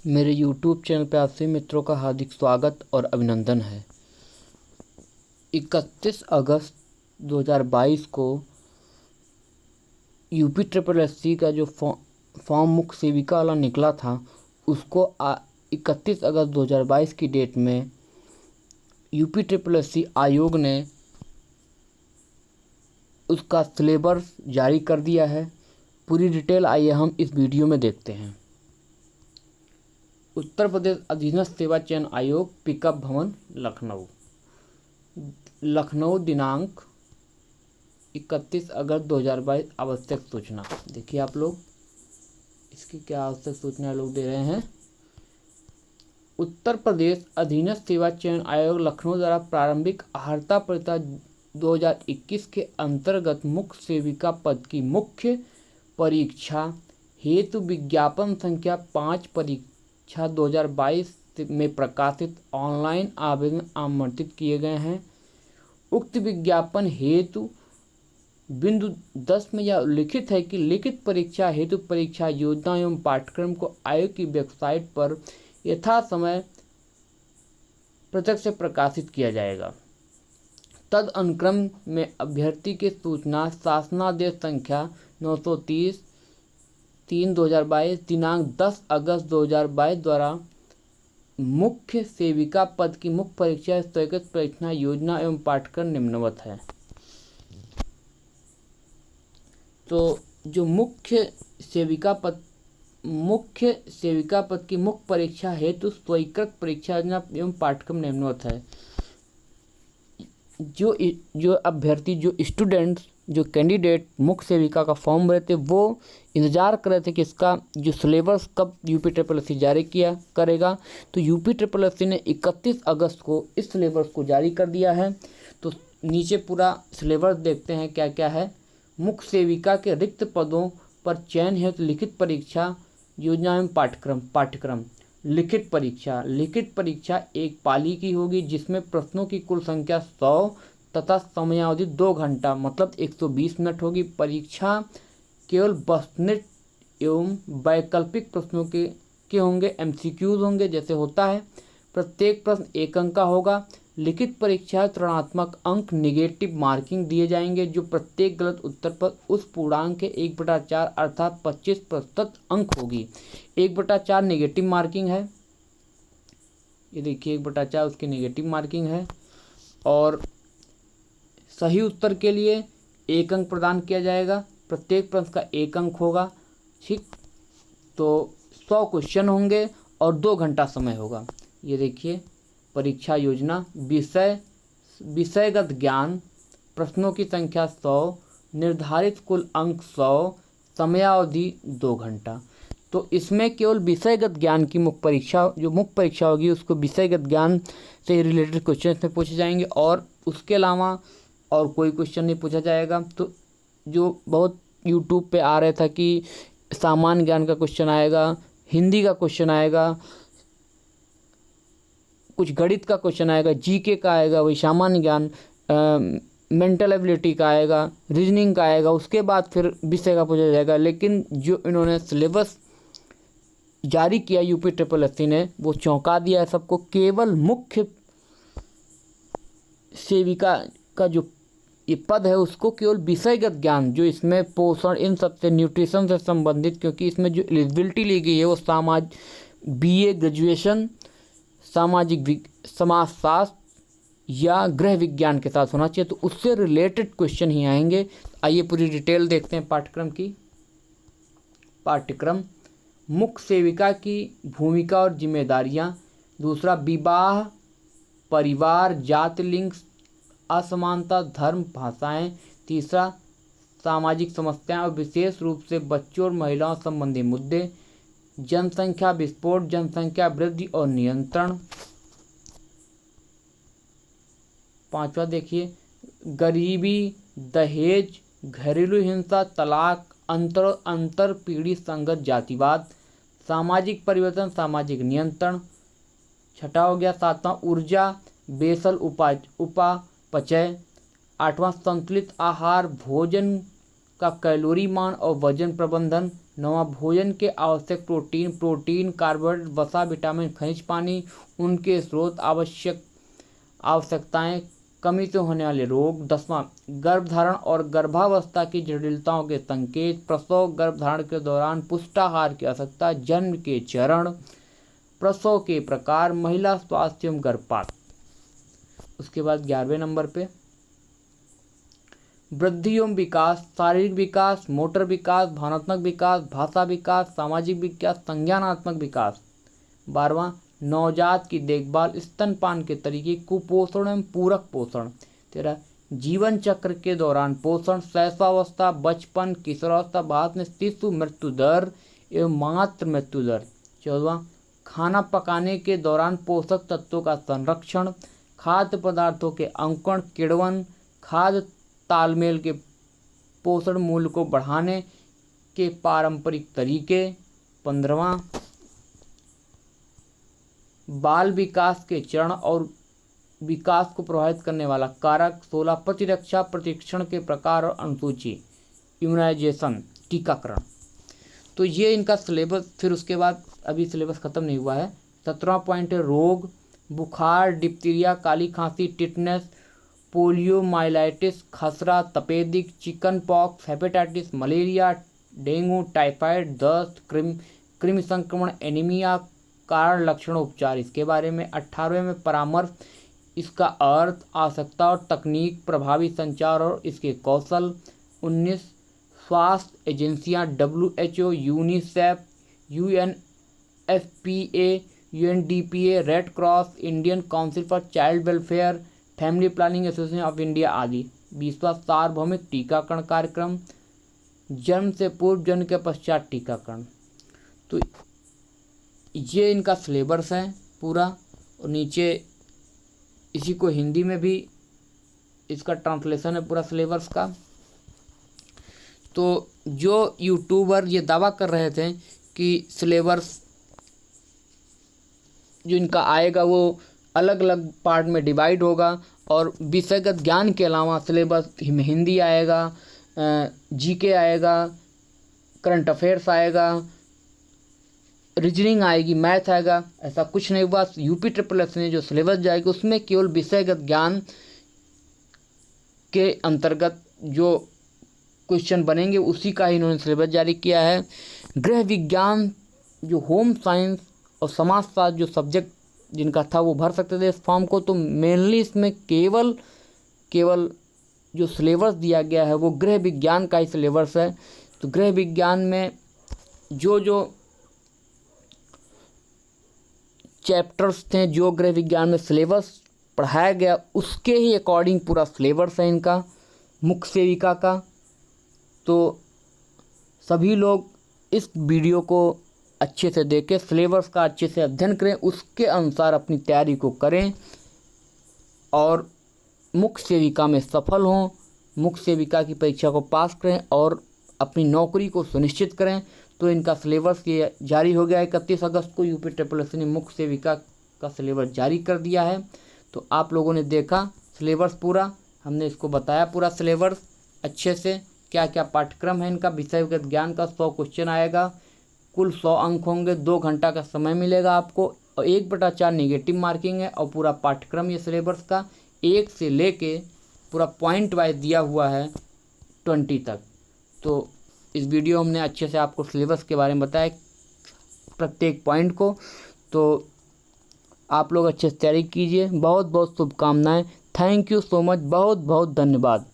मेरे YouTube channel पे आप सभी मित्रों का हार्दिक स्वागत और अभिनंदन है। 31 अगस्त 2022 को यूपी ट्रिपल एससी का जो फॉर्म मुख्य सेविका वाला निकला था, उसको 31 अगस्त 2022 की डेट में यूपी ट्रिपल एससी आयोग ने उसका सिलेबस जारी कर दिया है। पूरी डिटेल आइए हम इस वीडियो में देखते हैं। उत्तर प्रदेश अधीनस्थ सेवा चयन आयोग, पिकअप भवन, लखनऊ दिनांक 31 अगस्त 2022। आवश्यक सूचना देखिए, आप लोग इसकी क्या आवश्यक सूचना लोग दे रहे हैं। उत्तर प्रदेश अधीनस्थ सेवा चयन आयोग लखनऊ द्वारा प्रारंभिक अहर्ता परीक्षा 2021 के अंतर्गत मुख्य सेविका पद की मुख्य परीक्षा हेतु विज्ञापन संख्या 5 परीक्षा 2022 में प्रकाशित ऑनलाइन आवेदन आमंत्रित किए गए हैं। उक्त विज्ञापन हेतु बिंदु 10 में यह उल्लिखित है कि लिखित परीक्षा हेतु परीक्षा योजना एवं पाठ्यक्रम को आयोग की वेबसाइट पर यथा समय पृथक से प्रकाशित किया जाएगा। तद अनुक्रम में अभ्यर्थी की सूचना शासनादेश संख्या 930 3/2022 दिनांक 10 अगस्त 2022 द्वारा मुख्य सेविका पद की मुख्य परीक्षा स्थगित परीक्षा योजना एवं पाठ्यक्रम निम्नवत है। तो जो मुख्य सेविका पद की मुख्य परीक्षा हेतु स्वीकृत परीक्षा योजना एवं पाठ्यक्रम निम्नवत है। जो अभ्यर्थी, जो स्टूडेंट्स, जो कैंडिडेट मुख्य सेविका का फॉर्म भरे थे, वो इंतज़ार कर रहे थे कि इसका जो सिलेबस कब यूपी ट्रिपल एससी जारी किया करेगा। तो यूपी ट्रिपल एससी ने 31 अगस्त को इस सिलेबस को जारी कर दिया है। तो नीचे पूरा सिलेबस देखते हैं क्या क्या है। मुख्य सेविका के रिक्त पदों पर चयन हेतु लिखित परीक्षा योजना एवं पाठ्यक्रम। लिखित परीक्षा एक पाली की होगी, जिसमें प्रश्नों की कुल संख्या 100 तथा समयावधि 2 घंटा मतलब 120 मिनट होगी। परीक्षा केवल वस्तुनिष्ठ एवं वैकल्पिक प्रश्नों के होंगे, MCQs होंगे जैसे होता है। प्रत्येक प्रश्न 1 अंक का होगा। लिखित परीक्षा ऋणात्मक अंक निगेटिव मार्किंग दिए जाएंगे, जो प्रत्येक गलत उत्तर पर उस पूर्णांक के 1/4 अर्थात 25% अंक होगी। 1/4 निगेटिव मार्किंग है, ये देखिए 1/4 उसकी निगेटिव मार्किंग है। और सही उत्तर के लिए 1 अंक प्रदान किया जाएगा। प्रत्येक प्रश्न का 1 अंक होगा। ठीक, तो 100 क्वेश्चन होंगे और 2 घंटा समय होगा। ये देखिए परीक्षा योजना, विषयगत ज्ञान, प्रश्नों की संख्या 100, निर्धारित कुल अंक 100, समयावधि 2 घंटा। तो इसमें केवल विषयगत ज्ञान की मुख्य परीक्षा होगी, उसको विषयगत ज्ञान से रिलेटेड क्वेश्चन में पूछे जाएंगे और उसके अलावा और कोई क्वेश्चन नहीं पूछा जाएगा। तो जो बहुत यूट्यूब पे आ रहा था कि सामान्य ज्ञान का क्वेश्चन आएगा, हिंदी का क्वेश्चन आएगा, कुछ गणित का क्वेश्चन आएगा, जीके का आएगा, वही सामान्य ज्ञान, मेंटल एबिलिटी का आएगा, रीजनिंग का आएगा, उसके बाद फिर विषय का पूछा जाएगा। लेकिन जो इन्होंने सिलेबस जारी किया यूपी ट्रिपल एससी ने, वो चौंका दिया है सबको। केवल मुख्य सेविका का जो ये पद है, उसको केवल विषयगत ज्ञान, जो इसमें पोषण, इन सब से, न्यूट्रिशन से संबंधित, क्योंकि इसमें जो एलिजिबिलिटी ली गई है वो BA ग्रेजुएशन समाजशास्त्र या गृह विज्ञान के साथ होना चाहिए। तो उससे रिलेटेड क्वेश्चन ही आएंगे। आइए पूरी डिटेल देखते हैं पाठ्यक्रम की। पाठ्यक्रम: मुख्य सेविका की भूमिका और जिम्मेदारियां। दूसरा, विवाह, परिवार, जाति, लिंग असमानता, धर्म, भाषाएं। तीसरा, सामाजिक समस्याएं और विशेष रूप से बच्चों और महिलाओं संबंधी मुद्दे। जनसंख्या विस्फोट, जनसंख्या वृद्धि और नियंत्रण। 5वां देखिए, गरीबी, दहेज, घरेलू हिंसा, तलाक, अंतर पीढ़ी संघर्ष, जातिवाद। सामाजिक परिवर्तन, सामाजिक नियंत्रण। 6वां हो गया 7वां, ऊर्जा, बेसल उपापचय। 8वां, संतुलित आहार, भोजन का कैलोरी मान और वजन प्रबंधन। 9वां भोजन के आवश्यक प्रोटीन, कार्बोहाइड्रेट, वसा, विटामिन, खनिज, पानी, उनके स्रोत, आवश्यकताएं, कमी से होने वाले रोग। 10वां गर्भधारण और गर्भावस्था की जटिलताओं के संकेत, प्रसव, गर्भधारण के दौरान पुष्टाहार की आवश्यकता, जन्म के चरण, प्रसव के प्रकार, महिला स्वास्थ्य एवं गर्भपात। उसके बाद 11वें नंबर पे वृद्धि एवं विकास, शारीरिक विकास, मोटर विकास, भावनात्मक विकास, भाषा विकास, सामाजिक विकास, संज्ञानात्मक विकास। 12वां नवजात की देखभाल, स्तनपान के तरीके, कुपोषण एवं पूरक पोषण। 13 जीवन चक्र के दौरान पोषण, शैशवावस्था, बचपन, किशोरावस्था, बाद में शिशु मृत्यु दर एवं मातृ मृत्यु दर। 14वां खाना पकाने के दौरान पोषक तत्वों का संरक्षण, खाद्य पदार्थों के अंकुरण, किण्वन, खाद्य तालमेल के पोषण मूल्य को बढ़ाने के पारंपरिक तरीके। 15वां बाल विकास के चरण और विकास को प्रभावित करने वाला कारक। 16 प्रतिरक्षा प्रशिक्षण के प्रकार और अनुसूची, इम्यूनाइजेशन, टीकाकरण। तो ये इनका सिलेबस। फिर उसके बाद अभी सिलेबस खत्म नहीं हुआ है। 17वां पॉइंट है रोग, बुखार, डिप्थीरिया, काली खांसी, टिटनेस, पोलियोमाइलाइटिस, खसरा, तपेदिक, chicken pox, hepatitis, malaria, dengue, typhoid, दस्त, कृमि संक्रमण, एनीमिया, कारण, लक्षण, उपचार। इसके बारे में। 18वें में परामर्श, इसका अर्थ, आवश्यकता और तकनीक, प्रभावी संचार और इसके कौशल। 19 स्वास्थ्य एजेंसियां, WHO, UNICEF, UNFPA, UNDPA, red cross, Indian council for child welfare, family planning association of India आदि। 20वां सार्वभौमिक टीकाकरण कार्यक्रम, जन्म से पूर्व, जन्म के पश्चात टीकाकरण। तो ये इनका सिलेबस है पूरा। और नीचे इसी को हिंदी में भी इसका ट्रांसलेशन है पूरा सिलेबस का। तो जो यूट्यूबर ये दावा कर रहे थे कि सिलेबस जो इनका आएगा वो अलग अलग पार्ट में डिवाइड होगा और विषयगत ज्ञान के अलावा सिलेबस में हिंदी आएगा, जीके आएगा, करंट अफेयर्स आएगा, रीजनिंग आएगी, मैथ आएगा, ऐसा कुछ नहीं हुआ। UPSS ने जो सिलेबस जाएगी उसमें केवल विषयगत ज्ञान के अंतर्गत जो क्वेश्चन बनेंगे उसी का ही इन्होंने सिलेबस जारी किया है। गृह विज्ञान, जो होम साइंस और समाजशास्त्र जो सब्जेक्ट जिनका था वो भर सकते थे इस फॉर्म को। तो मेनली इसमें केवल जो सिलेबस दिया गया है वो गृह विज्ञान का ही सिलेबस है। तो गृह विज्ञान में जो चैप्टर्स थे, जो गृह विज्ञान में सिलेबस पढ़ाया गया उसके ही अकॉर्डिंग पूरा सिलेबस है इनका मुख्य सेविका का। तो सभी लोग इस वीडियो को अच्छे से देखें, सिलेबस का अच्छे से अध्ययन करें, उसके अनुसार अपनी तैयारी को करें और मुख्य सेविका में सफल हों, मुख्य सेविका की परीक्षा को पास करें और अपनी नौकरी को सुनिश्चित करें। तो इनका सिलेबस ये जारी हो गया है। 31 अगस्त को UPSS ने मुख्य सेविका का सिलेबस जारी कर दिया है। तो आप लोगों ने देखा सिलेबस पूरा, हमने इसको बताया पूरा सिलेबस अच्छे से, क्या क्या पाठ्यक्रम है इनका। विषयगत ज्ञान का 100 क्वेश्चन आएगा, कुल 100 अंक होंगे, 2 घंटा का समय मिलेगा आपको और 1/4 नेगेटिव मार्किंग है। और पूरा पाठ्यक्रम ये सिलेबस का 1 से लेके पूरा पॉइंट वाइज दिया हुआ है 20 तक। तो इस वीडियो हमने अच्छे से आपको सिलेबस के बारे में बताया प्रत्येक पॉइंट को। तो आप लोग अच्छे से तैयारी कीजिए। बहुत बहुत शुभकामनाएं। थैंक यू सो मच, बहुत बहुत धन्यवाद।